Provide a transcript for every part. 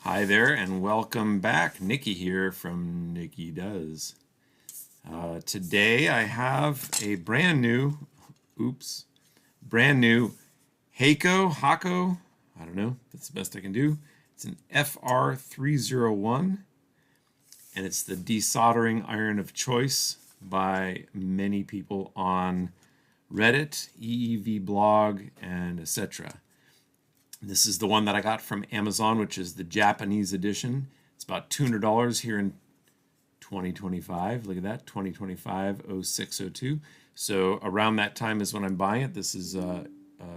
Hi there and welcome back. Nikki here from Nikki Does. Today I have a brand new Haako, I don't know, that's the best I can do. It's an FR-301 and it's the desoldering iron of choice by many people on Reddit, EEV blog, and etc. This is the one that I got from Amazon, which is the Japanese edition. It's about $200 here in 2025. Look at that, 2025-0602. So around that time is when I'm buying it. This is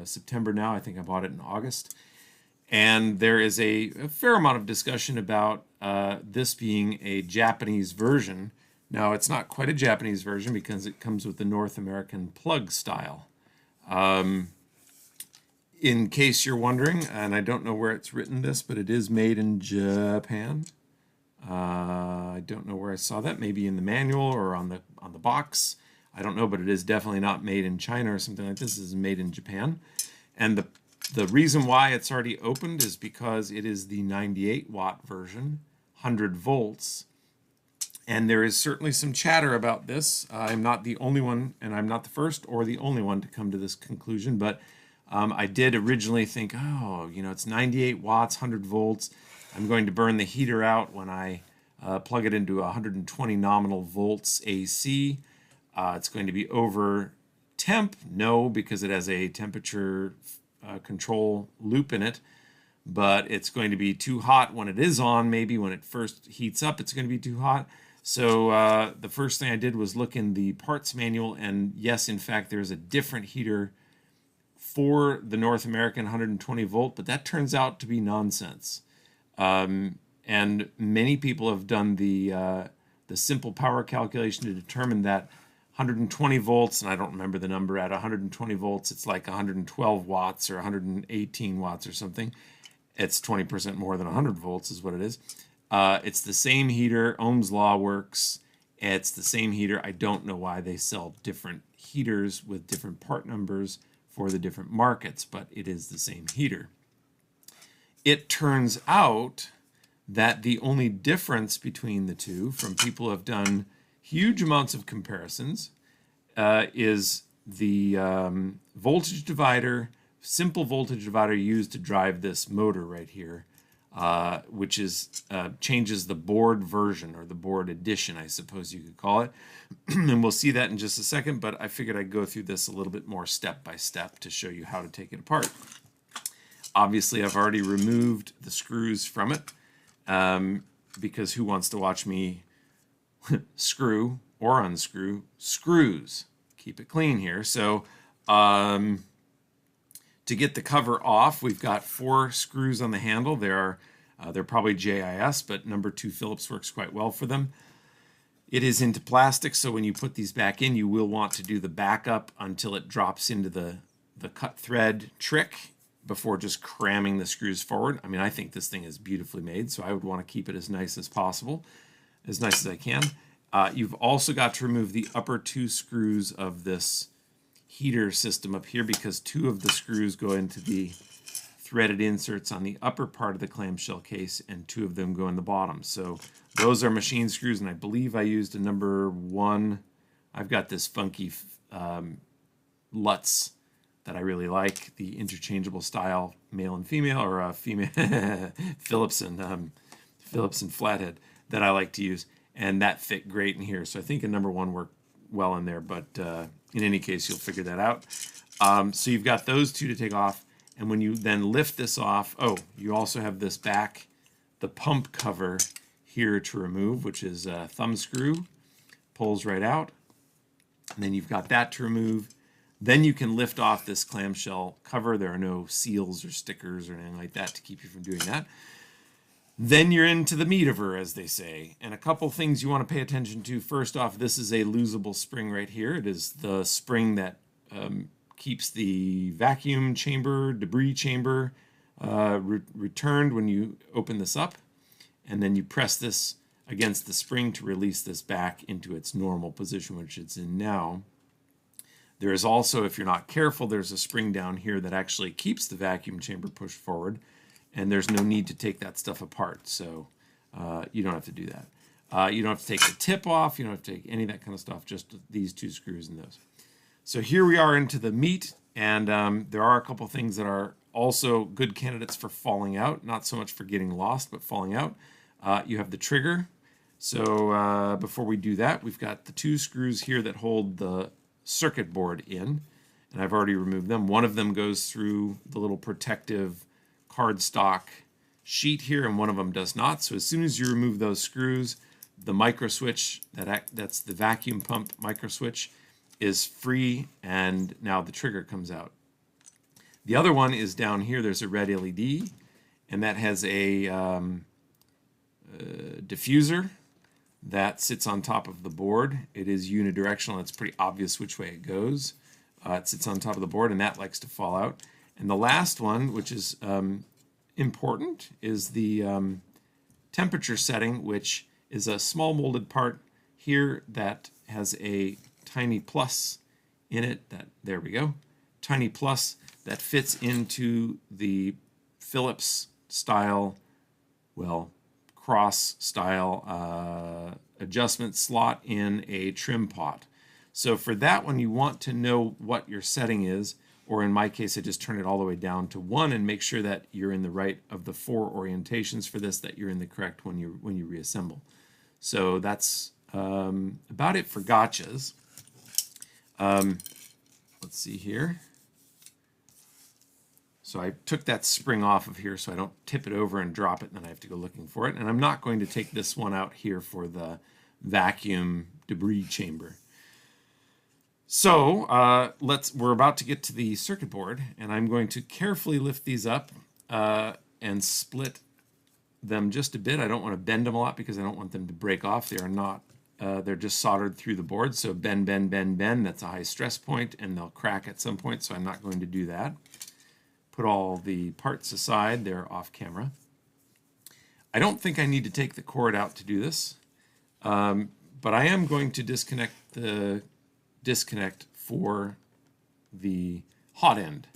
September now. I think I bought it in August. And there is a fair amount of discussion about this being a Japanese version. Now, it's not quite a Japanese version because it comes with the North American plug style. In case you're wondering, and I don't know where it's written this, but it is made in Japan. I don't know where I saw that. Maybe in the manual or on the box. I don't know, but it is definitely not made in China or something like this. This is made in Japan. And the reason why it's already opened is because it is the 98 watt version, 100 volts. And there is certainly some chatter about this. I'm not the only one, and I'm not the first or the only one to come to this conclusion, but I did originally think, oh, you know, it's 98 watts, 100 volts. I'm going to burn the heater out when I plug it into 120 nominal volts AC. It's going to be over temp. No, because it has a temperature control loop in it. But it's going to be too hot when it is on. Maybe when it first heats up, it's going to be too hot. So the first thing I did was look in the parts manual. And yes, in fact, there's a different heater for the North American 120 volt, but that turns out to be nonsense. And many people have done the simple power calculation to determine that 120 volts, and I don't remember the number, at 120 volts, it's like 112 watts or 118 watts or something. It's 20% more than 100 volts is what it is. It's the same heater. Ohm's law works. It's the same heater. I don't know why they sell different heaters with different part numbers for the different markets, but it is the same heater. It turns out that the only difference between the two, from people who have done huge amounts of comparisons, is the voltage divider, simple voltage divider used to drive this motor right here, which is changes the board version, or the board edition, I suppose you could call it. And we'll see that in just a second, but I figured I'd go through this a little bit more step by step to show you how to take it apart. Obviously, I've already removed the screws from it, because who wants to watch me screw or unscrew screws? Keep it clean here. So to get the cover off, we've got 4 screws on the handle. They're probably JIS, but number 2 Phillips works quite well for them. It is into plastic, so when you put these back in, you will want to do the backup until it drops into the cut thread trick before just cramming the screws forward. I mean, I think this thing is beautifully made, so I would want to keep it as nice as possible, as nice as I can. You've also got to remove the upper 2 screws of this heater system up here, because 2 of the screws go into the threaded inserts on the upper part of the clamshell case, and 2 of them go in the bottom. So those are machine screws, and I believe I used a number 1. I've got this funky Lutz that I really like, the interchangeable style male and female, or female Phillips and flathead that I like to use, and that fit great in here. So I think a number 1 worked well in there, but in any case, you'll figure that out. So you've got those 2 to take off, and when you then lift this off, oh, you also have this back, the pump cover here to remove, which is a thumb screw, pulls right out, and then you've got that to remove. Then you can lift off this clamshell cover. There are no seals or stickers or anything like that to keep you from doing that. Then you're into the meat of her, as they say. And a couple things you want to pay attention to. First off, this is a losable spring right here. It is the spring that keeps the vacuum chamber, debris chamber returned when you open this up. And then you press this against the spring to release this back into its normal position, which it's in now. There is also, if you're not careful, there's a spring down here that actually keeps the vacuum chamber pushed forward. and there's no need to take that stuff apart. So you don't have to do that. You don't have to take the tip off. You don't have to take any of that kind of stuff, just these 2 screws and those. So here we are into the meat, and there are a couple things that are also good candidates for falling out, not so much for getting lost, but falling out. You have the trigger. So before we do that, we've got the 2 screws here that hold the circuit board in, and I've already removed them. One of them goes through the little protective cardstock sheet here, and one of them does not. So as soon as you remove those screws, the micro switch, that's the vacuum pump micro switch, is free, and now the trigger comes out. The other one is down here. There's a red LED, and that has a diffuser that sits on top of the board. It is unidirectional. It's pretty obvious which way it goes. It sits on top of the board, and that likes to fall out. And the last one, which is important, is the temperature setting, which is a small molded part here that has a tiny plus in it. There we go. Tiny plus that fits into the Phillips style, well, cross style adjustment slot in a trim pot. So for that one, you want to know what your setting is, or in my case, I just turn it all the way down to 1 and make sure that you're in the right of the 4 orientations for this, that you're in the correct when you reassemble. So that's about it for gotchas. Let's see here. So I took that spring off of here so I don't tip it over and drop it, and then I have to go looking for it. And I'm not going to take this one out here for the vacuum debris chamber. So we're about to get to the circuit board, and I'm going to carefully lift these up and split them just a bit. I don't want to bend them a lot because I don't want them to break off. They are not, they're just soldered through the board. So bend, bend, bend, bend. That's a high stress point, and they'll crack at some point, so I'm not going to do that. Put all the parts aside. They're off camera. I don't think I need to take the cord out to do this, but I am going to disconnect the disconnect for the hot end,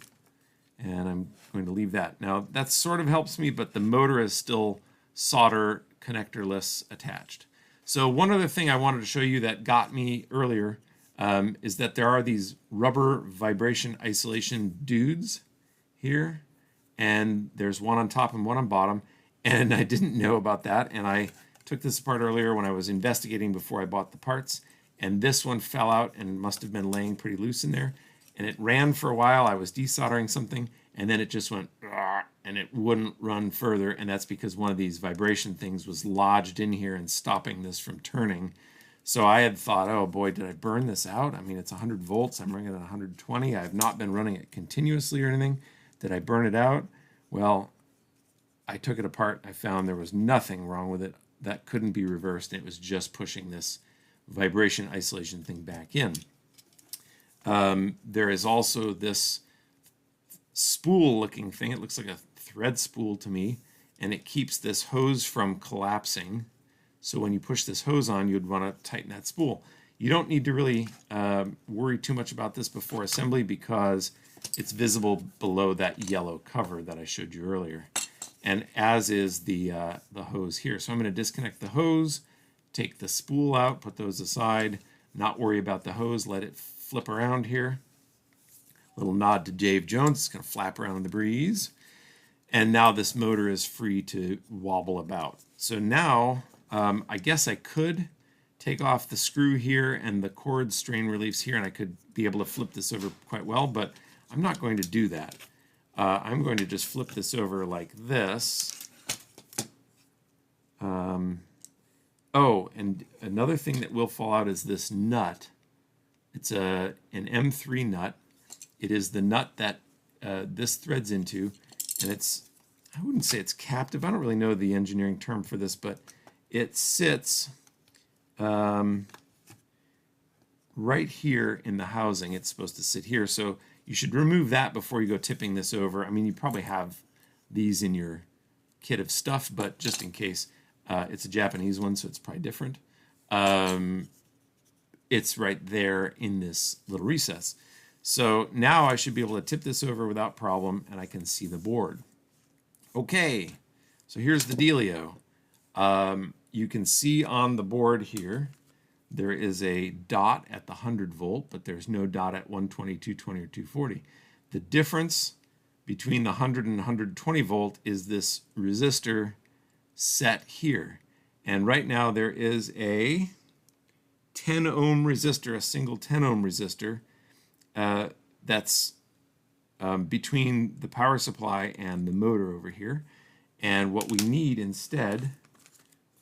and I'm going to leave that. Now that sort of helps me, but the motor is still solder connectorless attached. So one other thing I wanted to show you that got me earlier is that there are these rubber vibration isolation dudes here, and there's one on top and one on bottom, and I didn't know about that, and I took this apart earlier when I was investigating before I bought the parts, and this one fell out and must have been laying pretty loose in there, and it ran for a while. I was desoldering something, and then it just went and it wouldn't run further, and that's because one of these vibration things was lodged in here and stopping this from turning. So I had thought, oh boy, did I burn this out? I mean, it's 100 volts. I'm running it at 120. I have not been running it continuously or anything. Did I burn it out? Well, I took it apart. I found there was nothing wrong with it. That couldn't be reversed, and it was just pushing this vibration isolation thing back in. There is also this spool-looking thing. It looks like a thread spool to me, and it keeps this hose from collapsing. So when you push this hose on, you'd want to tighten that spool. You don't need to really worry too much about this before assembly because it's visible below that yellow cover that I showed you earlier, and as is the hose here. So I'm going to disconnect the hose, take the spool out, put those aside, not worry about the hose, let it flip around here. Little nod to Dave Jones. It's going to flap around in the breeze. And now this motor is free to wobble about. So now I guess I could take off the screw here and the cord strain reliefs here, and I could be able to flip this over quite well, but I'm not going to do that. I'm going to just flip this over like this. Oh, and another thing that will fall out is this nut. It's an M3 nut. It is the nut that this threads into, and it's, I wouldn't say it's captive. I don't really know the engineering term for this, but it sits right here in the housing. It's supposed to sit here, so you should remove that before you go tipping this over. I mean, you probably have these in your kit of stuff, but just in case, it's a Japanese one, so it's probably different. It's right there in this little recess. So now I should be able to tip this over without problem, and I can see the board. Okay, so here's the dealio. You can see on the board here, there is a dot at the 100 volt, but there's no dot at 120, 220, or 240. The difference between the 100 and 120 volt is this resistor set here. And right now there is a 10 ohm resistor, a single 10 ohm resistor, that's between the power supply and the motor over here. And what we need instead,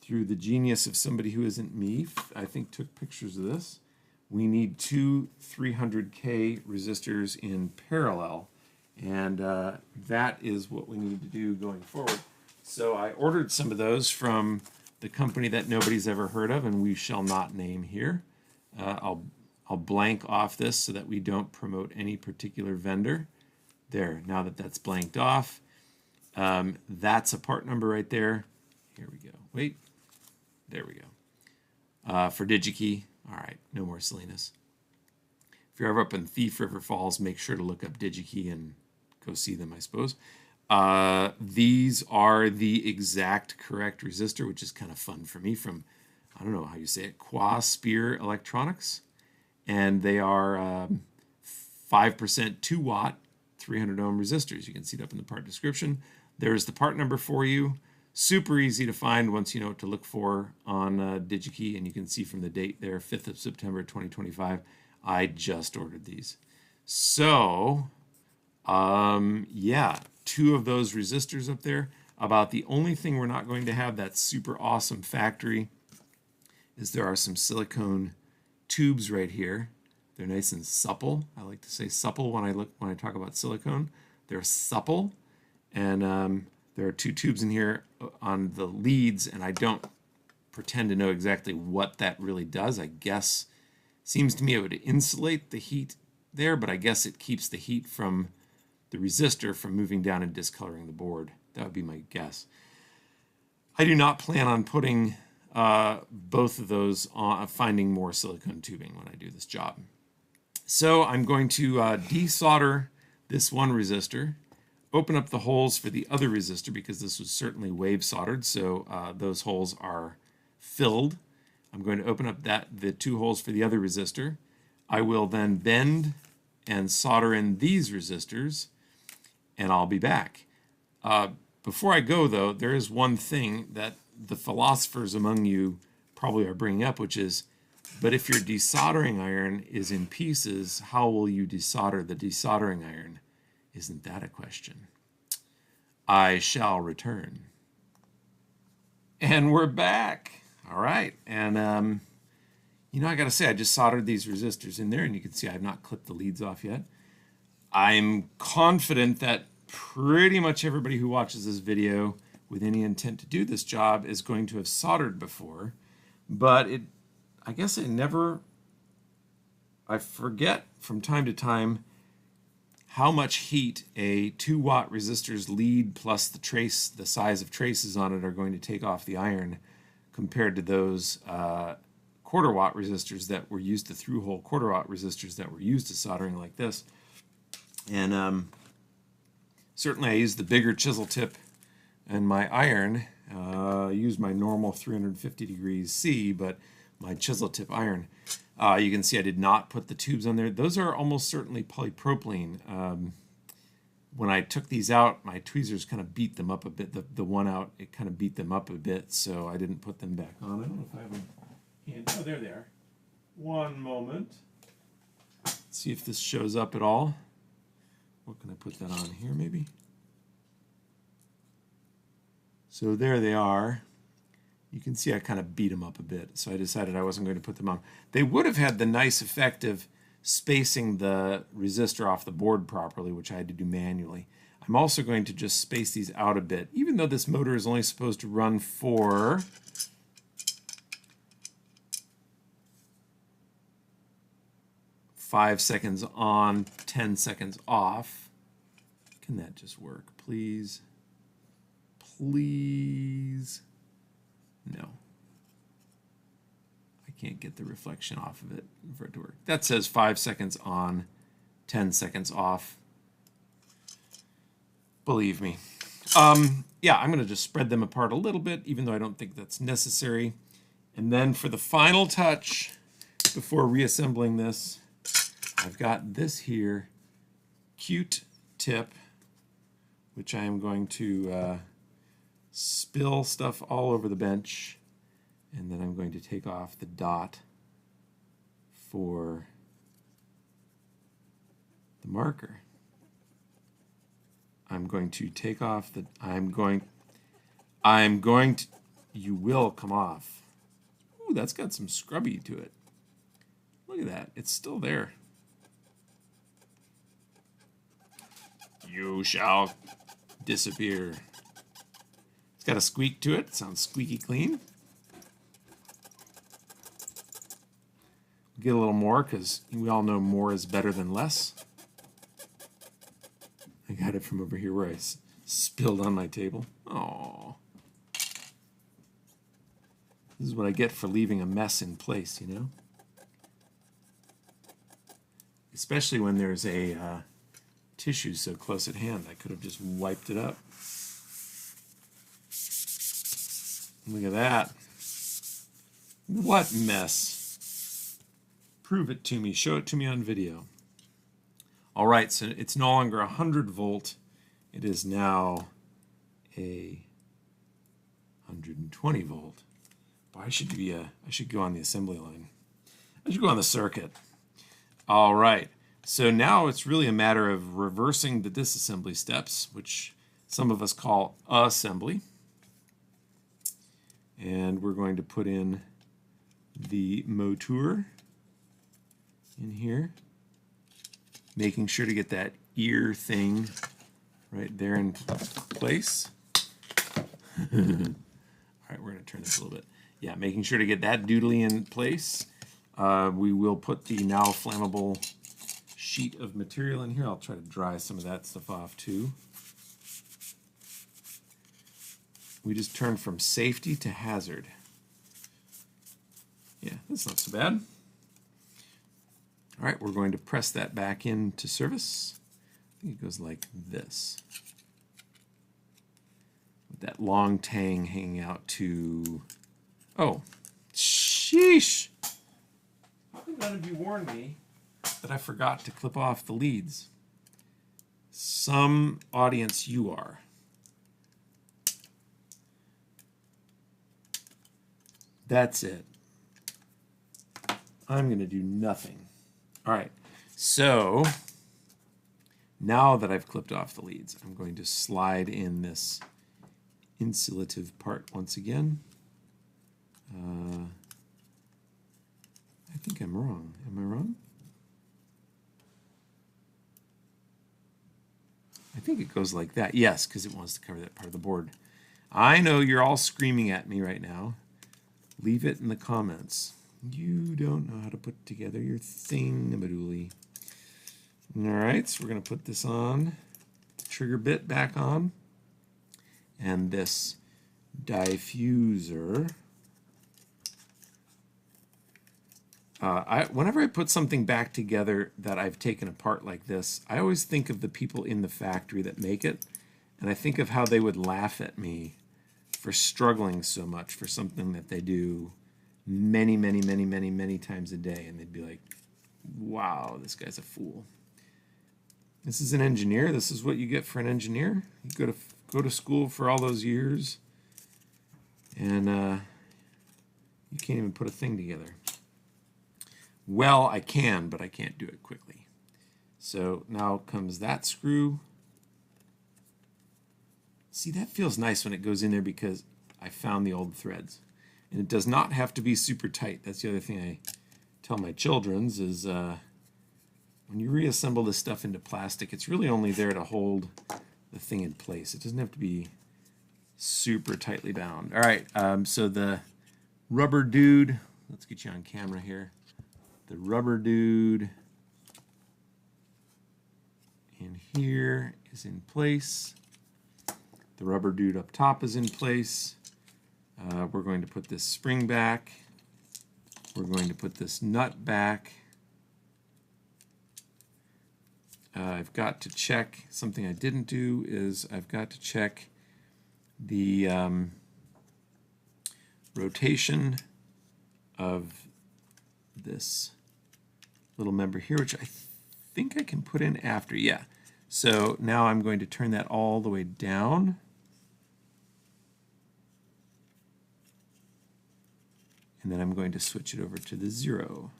through the genius of somebody who isn't me, I think took pictures of this, we need two 300K resistors in parallel. And that is what we need to do going forward. So I ordered some of those from the company that nobody's ever heard of, and we shall not name here. I'll blank off this so that we don't promote any particular vendor. There, now that that's blanked off, that's a part number right there. Here we go. Wait, there we go. For DigiKey. All right, no more silliness. If you're ever up in Thief River Falls, make sure to look up DigiKey and go see them, I suppose. These are the exact correct resistor, which is kind of fun for me, from, I don't know how you say it, KOA Speer Electronics. And they are 5% 2 watt, 300 ohm resistors. You can see it up in the part description. There's the part number for you. Super easy to find once you know what to look for on DigiKey, and you can see from the date there, 5th of September 2025. I just ordered these. So, yeah, 2 of those resistors up there. About the only thing we're not going to have that's super awesome factory is there are some silicone tubes right here. They're nice and supple. I like to say supple when I talk about silicone. They're supple, and there are 2 tubes in here on the leads, and I don't pretend to know exactly what that really does. I guess, seems to me it would insulate the heat there, but I guess it keeps the heat from the resistor from moving down and discoloring the board. That would be my guess. I do not plan on putting both of those on, finding more silicone tubing when I do this job. So I'm going to desolder this one resistor, open up the holes for the other resistor because this was certainly wave soldered, so those holes are filled. I'm going to open up the 2 holes for the other resistor. I will then bend and solder in these resistors, and I'll be back. Before I go, though, there is one thing that the philosophers among you probably are bringing up, which is, but if your desoldering iron is in pieces, how will you desolder the desoldering iron? Isn't that a question? I shall return. And we're back. All right. And, you know, I got to say, I just soldered these resistors in there, and you can see I have not clipped the leads off yet. I'm confident that pretty much everybody who watches this video with any intent to do this job is going to have soldered before, but I guess I forget from time to time how much heat a 2 watt resistor's lead plus the size of traces on it are going to take off the iron compared to those quarter watt resistors that were used, the through hole quarter watt resistors that were used to soldering like this. And certainly I used the bigger chisel tip and my iron. I used my normal 350 degrees C, but my chisel tip iron. You can see I did not put the tubes on there. Those are almost certainly polypropylene. When I took these out, my tweezers kind of beat them up a bit. The one out, it kind of beat them up a bit, so I didn't put them back on. I don't know if I have them. Oh, there they are. One moment. Let's see if this shows up at all. What can I put that on here, maybe? So there they are. You can see I kind of beat them up a bit, so I decided I wasn't going to put them on. They would have had the nice effect of spacing the resistor off the board properly, which I had to do manually. I'm also going to just space these out a bit, even though this motor is only supposed to run for 5 seconds on, 10 seconds off. Can that just work, please? Please? No. I can't get the reflection off of it for it to work. That says 5 seconds on, 10 seconds off. Believe me. yeah, I'm going to just spread them apart a little bit, even though I don't think that's necessary. And then for the final touch, before reassembling this, I've got this here cute tip, which I am going to spill stuff all over the bench, and then I'm going to take off the dot for the marker. I'm going to take off the, I'm going to, you will come off. Ooh, that's got some scrubby to it. Look at that, it's still there. You shall disappear. It's got a squeak to it, sounds squeaky clean. Get a little more because we all know more is better than less. I got it from over here where I spilled on my table. Oh, this is what I get for leaving a mess in place, you know? Especially when there's a tissue so close at hand. I could have just wiped it up. Look at that. What mess. Prove it to me. Show it to me on video. All right, so it's no longer 100 volt. It is now a 120 volt. Boy, I should go on the assembly line. I should go on the circuit. All right, so now it's really a matter of reversing the disassembly steps, which some of us call assembly. And we're going to put in the motor in here, making sure to get that ear thing right there in place. All right, we're going to turn this a little bit. Yeah, making sure to get that doodly in place. We will put the now flammable sheet of material in here. I'll try to dry some of that stuff off too. We just turned from safety to hazard. Yeah, that's not so bad. All right, we're going to press that back into service. I think it goes like this. With that long tang hanging out to... Oh, sheesh! How did none of you warn me that I forgot to clip off the leads? Some audience you are. That's it. I'm going to do nothing. All right, so now that I've clipped off the leads, I'm going to slide in this insulative part once again. I think I'm wrong. Am I wrong? I think it goes like that. Yes, because it wants to cover that part of the board. I know you're all screaming at me right now. Leave it in the comments. You don't know how to put together your thing-a-madoodly. All right, so we're going to put this on, the trigger bit back on, and this diffuser. Whenever I put something back together that I've taken apart like this, I always think of the people in the factory that make it, and I think of how they would laugh at me for struggling so much for something that they do many times a day, and they'd be like, wow, this guy's a fool. This is an engineer. This is what you get for an engineer. You go to school for all those years, and you can't even put a thing together. Well, I can, but I can't do it quickly. So now comes that screw. See, that feels nice when it goes in there because I found the old threads. And it does not have to be super tight. That's the other thing I tell my children's is when you reassemble this stuff into plastic, it's really only there to hold the thing in place. It doesn't have to be super tightly bound. All right, so the rubber dude, let's get you on camera here. The rubber dude in here is in place. The rubber dude up top is in place. We're going to put this spring back. We're going to put this nut back. I've got to check, something I didn't do is I've got to check the rotation of this little member here, which I think I can put in after. Yeah. So now I'm going to turn that all the way down. And then I'm going to switch it over to the 0.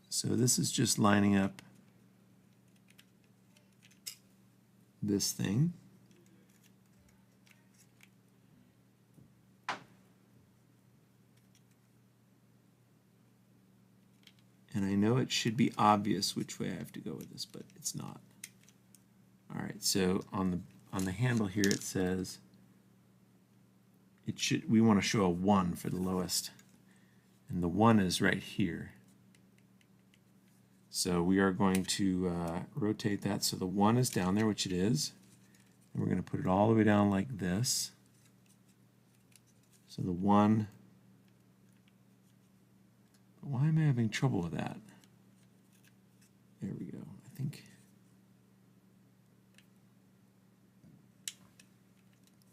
So this is just lining up this thing. And I know it should be obvious which way I have to go with this, but it's not. All right, so on the handle here it says we want to show a 1 for the lowest. And the 1 is right here. So we are going to rotate that so the 1 is down there, which it is. And we're going to put it all the way down like this. So the 1. But why am I having trouble with that? There we go. I think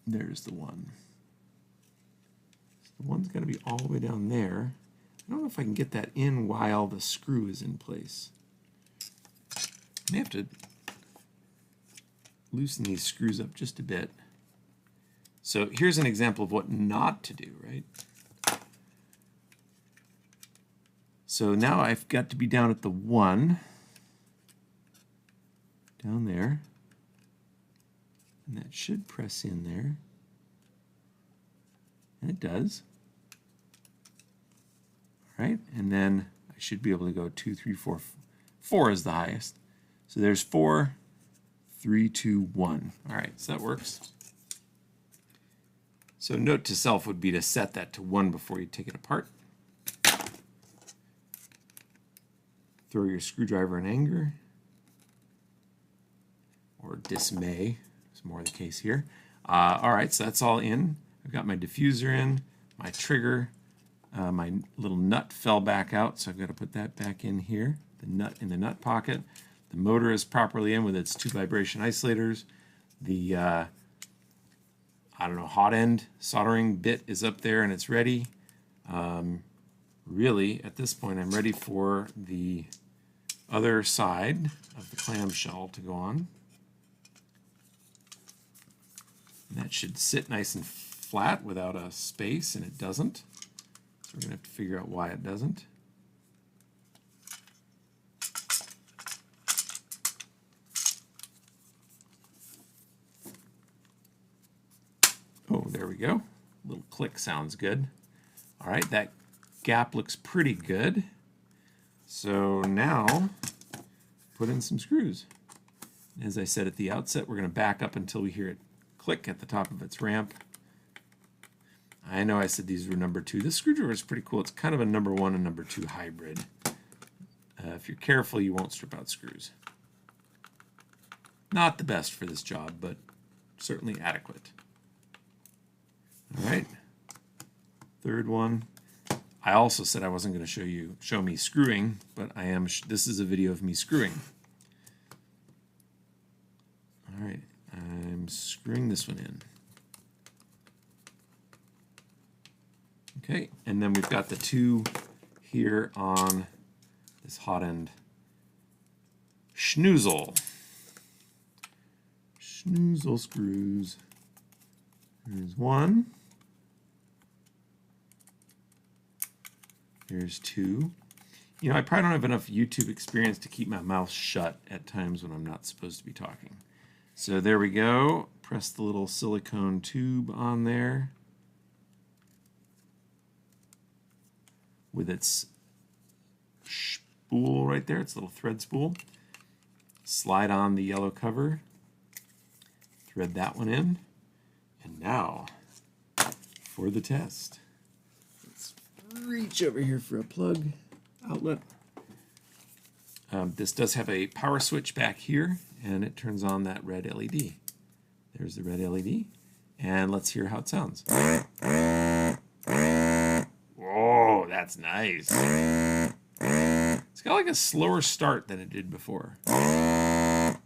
there's the 1. So the 1's got to be all the way down there. I don't know if I can get that in while the screw is in place. I may have to loosen these screws up just a bit. So here's an example of what not to do, right? So now I've got to be down at the 1, down there, and that should press in there, and it does. All right, and then I should be able to go 2, 3, 4. 4 is the highest. So there's 4, 3, 2, 1. All right, so that works. So note to self would be to set that to 1 before you take it apart. Throw your screwdriver in anger, or dismay is more the case here. All right, so that's all in. I've got my diffuser in, my trigger, my little nut fell back out, so I've got to put that back in here, the nut in the nut pocket. The motor is properly in with its 2 vibration isolators. The, I don't know, hot end soldering bit is up there and it's ready. Really, at this point, I'm ready for the other side of the clamshell to go on. And that should sit nice and flat without a space, and it doesn't. So we're going to have to figure out why it doesn't. Oh, there we go. A little click sounds good. All right, that gap looks pretty good. So now, put in some screws. As I said at the outset, we're going to back up until we hear it click at the top of its ramp. I know I said these were number 2. This screwdriver is pretty cool. It's kind of a number 1 and number 2 hybrid. If you're careful, you won't strip out screws. Not the best for this job, but certainly adequate. All right, third one. I also said I wasn't going to show me screwing, but I am. This is a video of me screwing. All right, I'm screwing this one in. Okay, and then we've got the 2 here on this hot end schnoozle. Schnoozle screws. There's 1. There's 2. You know, I probably don't have enough YouTube experience to keep my mouth shut at times when I'm not supposed to be talking. So there we go. Press the little silicone tube on there with its spool right there, its little thread spool. Slide on the yellow cover. Thread that one in. And now for the test. Let's reach over here for a plug outlet. This does have a power switch back here, and it turns on that red LED. There's the red LED, and let's hear how it sounds. Whoa, that's nice. It's got like a slower start than it did before. Oh,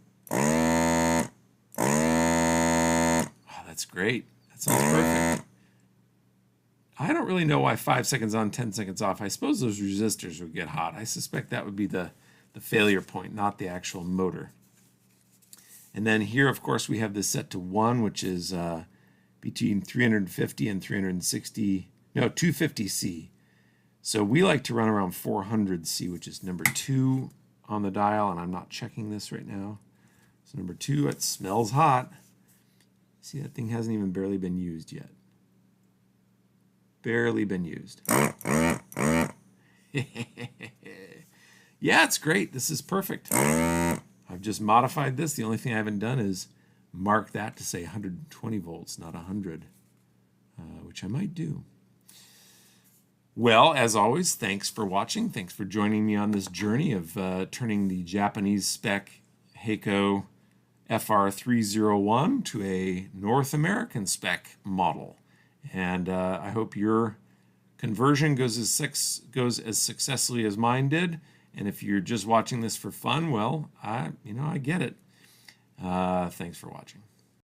that's great. That sounds perfect. I don't really know why 5 seconds on, 10 seconds off. I suppose those resistors would get hot. I suspect that would be the failure point, not the actual motor. And then here, of course, we have this set to 1, which is between 350 and 360, no, 250C. So we like to run around 400C, which is number 2 on the dial, and I'm not checking this right now. So number 2, it smells hot. See, that thing hasn't even barely been used yet. Barely been used. Yeah, it's great. This is perfect. I've just modified this. The only thing I haven't done is mark that to say 120 volts, not 100, which I might do. Well, as always, thanks for watching. Thanks for joining me on this journey of turning the Japanese spec Haako FR-301 to a North American spec model. And I hope your conversion goes as successfully as mine did. And if you're just watching this for fun, well, I get it. Thanks for watching.